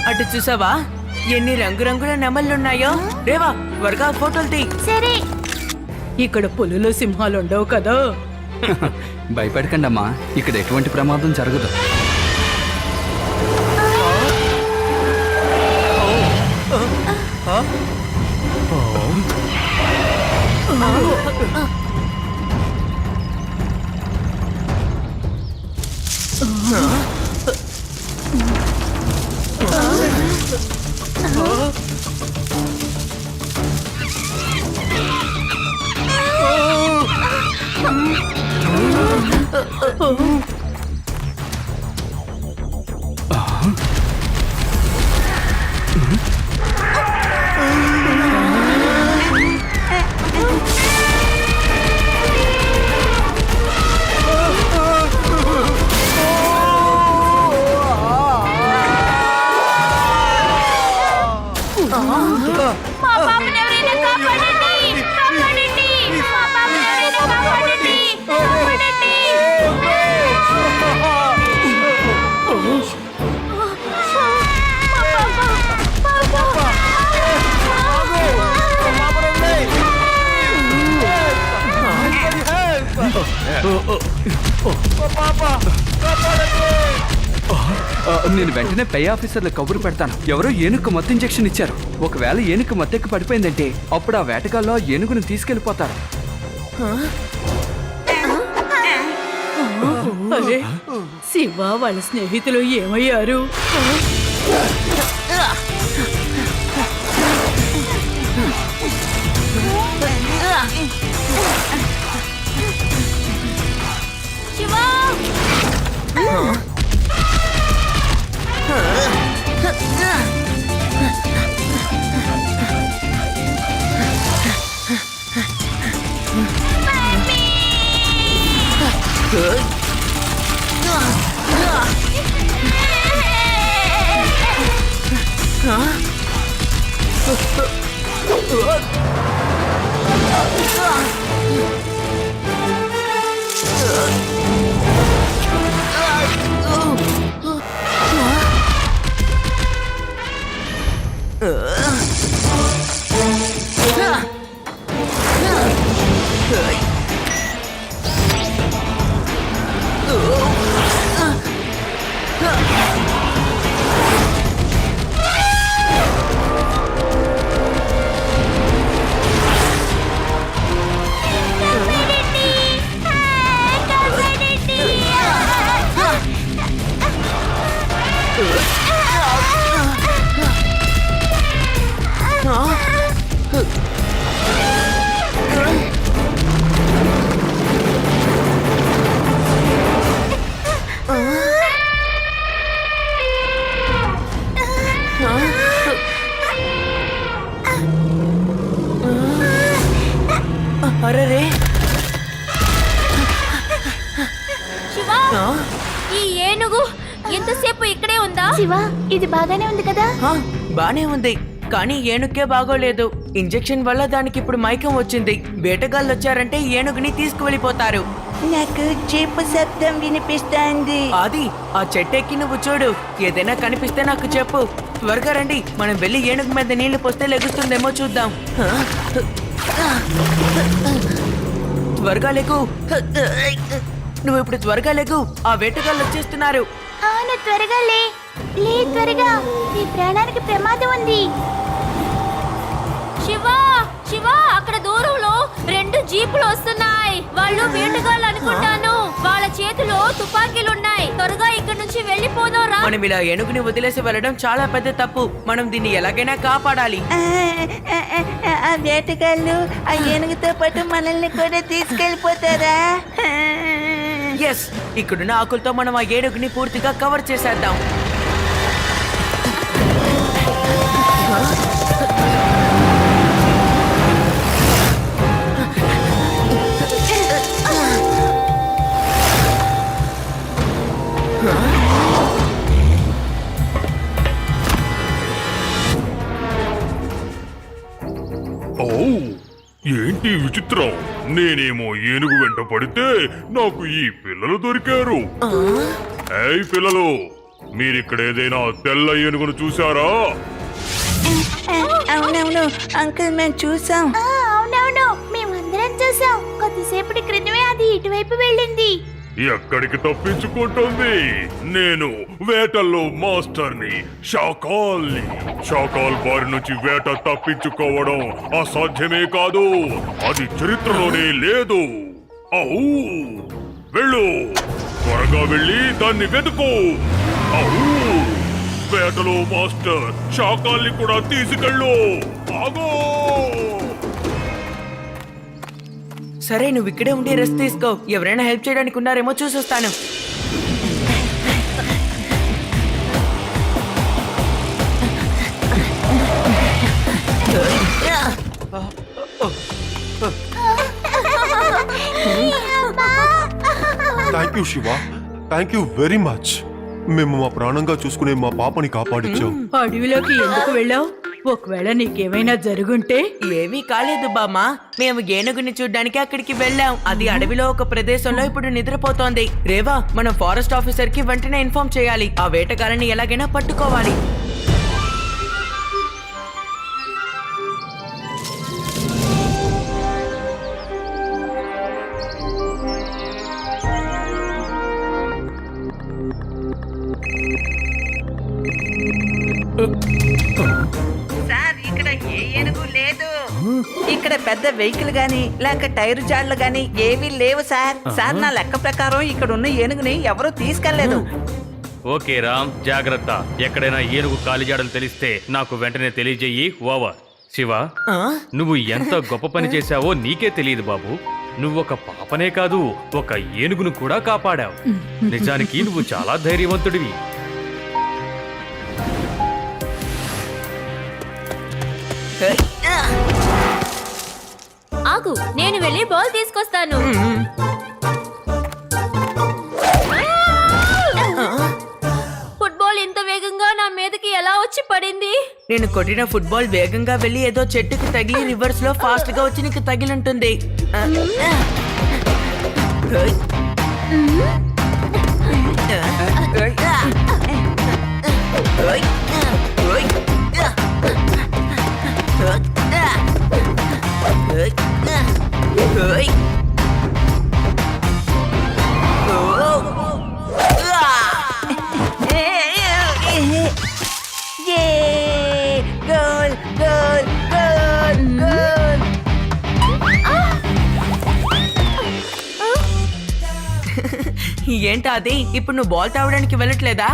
అటు చూసావా ఎన్ని రంగురంగుల నెమళ్ళున్నాయో. రేవా త్వరగా ఫోటోలు తీ. సరే. ఇక్కడ పులులు సింహాలు ఉండవు కదా. భయపడకండి అమ్మా, ఇక్కడ ఎటువంటి ప్రమాదం జరగదు. నేను వెంటనే పై ఆఫీసర్ల కబురు పెడతాను. ఎవరో ఏనుగు మత్తు ఇంజెక్షన్ ఇచ్చారు. ఒకవేళ ఏనుగు మత్తెక్కి పడిపోయిందంటే అప్పుడు ఆ వేటగాల్లో ఏనుగుని తీసుకెళ్లిపోతారు. అరే శివ వాళ్ళ స్నేహితులు ఏమయ్యారు? అరే ఈ ఏనుగు ఎంతసేపు ఇక్కడే ఉందా? శివ ఇది బాగానే ఉంది కదా? బానే ఉంది, కానీ ఏనుగుకే బాగోలేదు. ఇంజెక్షన్ వల్ల దానికి ఇప్పుడు మైకం వచ్చింది. వేటగాళ్ళు వచ్చారంటే ఏనుగుని తీసుకువెళ్ళిపోతారు. నాకు జీపు శబ్దం వినిపిస్తుంది. అది ఆ చెట్టెక్కి నువ్వు చూడు. ఏదైనా కనిపిస్తే నాకు చెప్పు. త్వరగా రండి, మనం వెళ్ళి ఏనుగు మీద నీళ్లు పోస్తే లెగుస్తుందేమో చూద్దాం. త్వరగా లేకు, నువ్వు ఇప్పుడు త్వరగా లేకు. ఆ వేటగాళ్ళు వచ్చేస్తున్నారు. అవును, త్వరగా లే త్వరగా. నీ ప్రాణానికి ప్రమాదం ఉంది. శివ శివ, అక్కడ దూరంలో 2 జీపులు వస్తున్నాయి. వాళ్ళు వేటగాళ్ళు అనుకుంటాను. వాళ్ళ చేతిలో తుపాకీలున్నాయి. త్వరగా ఇక్కడ నుంచి వెళ్ళిపోదాంరా. మనం ఇలా ఏనుగుని వదిలేసి వెళ్ళడం చాలా పెద్ద తప్పు. మనం దీన్ని ఎలాగైనా కాపాడాలి. ఆ వేటగాళ్ళు ఆ ఏనుగుతో పాటు మనల్ని కూడా తీసుకెళ్ళిపోతారా? ఎస్, ఇక్కడున్న ఆకులతో మనం ఆ ఏనుగుని పూర్తిగా కవర్ చేసేద్దాం. ఏమిటి విచిత్రం? నేనేమో ఏనుగు వెంట పడితే నాకు ఈ పిల్లలు దొరికారు. ఏయ్ పిల్లలు, మీరిక్కడ ఏదైనా తెల్ల ఏనుగును చూసారా? అవునవును అంకుల్ మేము చూసాం. అవునవును మేమందరం చూసాం. కొద్దిసేపటి క్రితమే అది ఇటువైపు వెళ్ళింది. ఎక్కడికి తప్పించుకుంటుంది? నేను వేటల్లో మాస్టర్ని, షాకాల్ని. షాకాల్ బారి నుంచి వేట తప్పించుకోవడం అసాధ్యమే కాదు, అది చరిత్రలోనే లేదు. ఔ వెళ్ళు, త్వరగా వెళ్ళి దాన్ని వెతుకు. ఔ వేటలో మాస్టర్ షాకాల్ని కూడా తీసుకెళ్ళు. ఆగో! సరే నువ్వు ఇక్కడే ఉండి రెస్ట్ తీసుకో. ఎవరైనా హెల్ప్ చేయడానికి ఉన్నారేమో చూసొస్తాను. Thank you Shiva, thank you very much. మేము మా ప్రాణంగా చూసుకునే మా పాపని కాపాడించాం. అడవిలోకి ఎందుకు వెళ్ళావు? ఒకవేళ నీకేమైనా జరుగుంటే? ఏమీ కాలేదు బామ్మ, మేము ఏనుగుని చూడ్డానికి అక్కడికి వెళ్ళాం. అది అడవిలో ఒక ప్రదేశంలో ఇప్పుడు నిద్రపోతోంది. రేవా, మనం ఫారెస్ట్ ఆఫీసర్ కి వెంటనే ఇన్ఫార్మ్ చేయాలి. ఆ వేటగాళ్ళని ఎలాగైనా పట్టుకోవాలి. సార్ ఇక్కడ ఏ ఏనుగు లేదు. ఇక్కడ పెద్ద వెహికల్ గాని లేక టైర్ జాడ్లు గాని ఏవీ లేవు సార్. సార్ నా లెక్క ప్రకారం ఇక్కడ ఉన్న ఏనుగుని ఎవరూ తీసుకెళ్లేదు. ఓకే రామ్, జాగ్రత్త. ఎక్కడైనా ఏనుగు కాలిజాడలు తెలిస్తే నాకు వెంటనే తెలియజేయి. ఓవర్. శివ, నువ్వు ఎంత గొప్ప పని చేశావో నీకే తెలియదు బాబు. నువ్వొక పాపనే కాదు, ఒక ఏనుగును కూడా కాపాడావు. నిజానికి నువ్వు చాలా ధైర్యవంతుడివి. ఆగు, నేను వెళ్ళి బాల్ తీసుకొస్తాను. ఫుట్బాల్ ఇంత వేగంగా నా మీదకి ఎలా వచ్చి పడింది? నేను కొట్టిన ఫుట్బాల్ వేగంగా వెళ్లి ఏదో చెట్టుకి తగిలి రివర్స్ లో ఫాస్ట్ గా వచ్చి నీకు తగిలింటుంది. Goal goal goal goal. ఏంటా అది? ఇప్పుడు నువ్వు బాల్ తావడానికి వెళ్ళట్లేదా?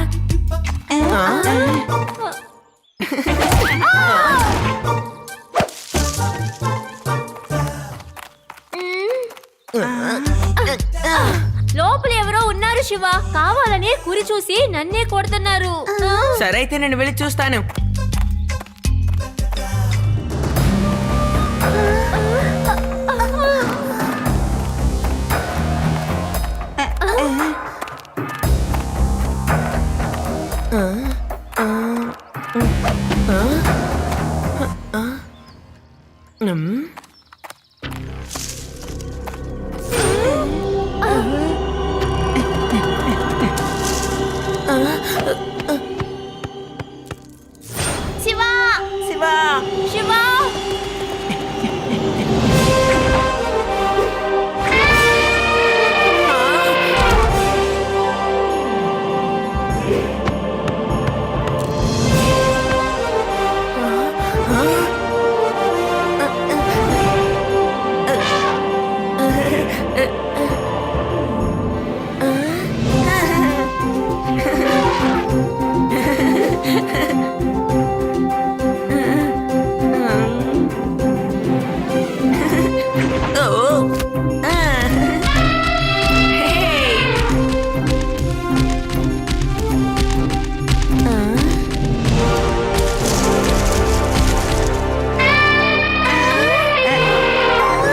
లోపల ఎవరో ఉన్నారు శివ. కావాలనే కురి చూసి నన్నే కొడుతున్నారు. సరే అయితే నేను వెళ్ళి చూస్తాను. శివ, శివ, శివ.